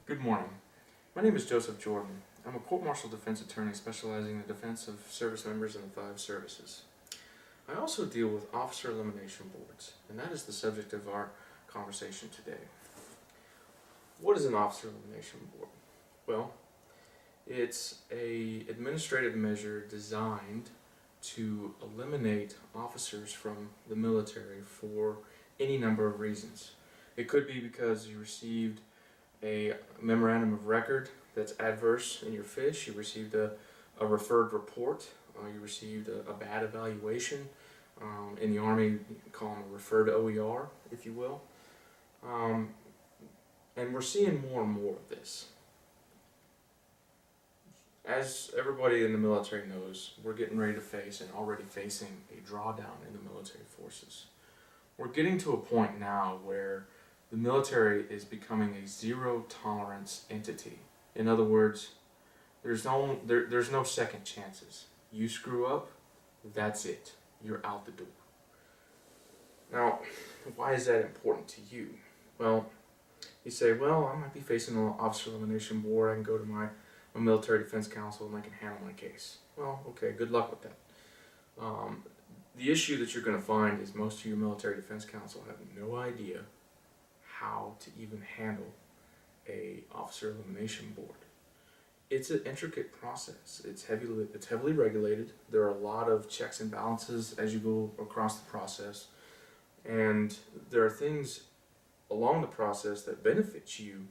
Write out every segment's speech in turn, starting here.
Good morning. My name is Joseph Jordan. I'm a court-martial defense attorney specializing in the defense of service members in the 5 services. I also deal with officer elimination boards, and that is the subject of our conversation today. What is an officer elimination board? Well, it's an administrative measure designed to eliminate officers from the military for any number of reasons. It could be because you received a memorandum of record that's adverse in your fish, you received a referred report, you received a bad evaluation. In the Army, you call them a referred OER, if you will. And we're seeing more and more of this. As everybody in the military knows, we're getting ready to face and already facing a drawdown in the military forces. We're getting to a point now where the military is becoming a zero-tolerance entity. In other words, there's no second chances. You screw up, that's it. You're out the door. Now, why is that important to you? Well, you say, well, I might be facing an officer elimination board. I can go to my military defense counsel and I can handle my case. Well, okay, good luck with that. The issue that you're going to find is most of your military defense counsel have no idea how to even handle a officer elimination board. It's an intricate process. It's heavily regulated. There are a lot of checks and balances as you go across the process, and there are things along the process that benefit you,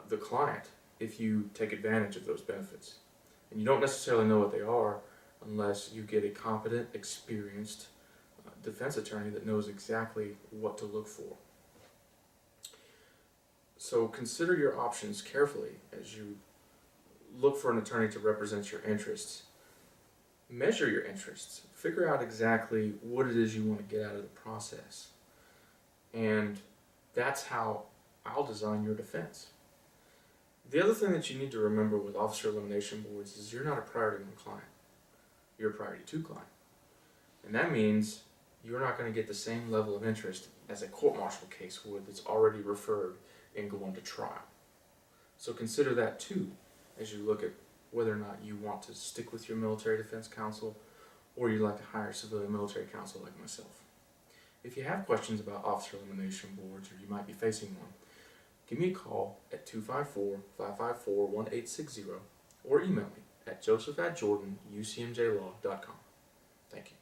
the client, if you take advantage of those benefits. And you don't necessarily know what they are unless you get a competent, experienced defense attorney that knows exactly what to look for. So consider your options carefully as you look for an attorney to represent your interests. Measure your interests. Figure out exactly what it is you want to get out of the process. And that's how I'll design your defense. The other thing that you need to remember with officer elimination boards is you're not a priority 1 client. You're a priority 2 client. And that means you're not going to get the same level of interest as a court-martial case would that's already referred and going to trial. So consider that too as you look at whether or not you want to stick with your military defense counsel or you'd like to hire a civilian military counsel like myself. If you have questions about officer elimination boards or you might be facing one, give me a call at 254-554-1860 or email me at joseph@jordanucmjlaw.com. Thank you.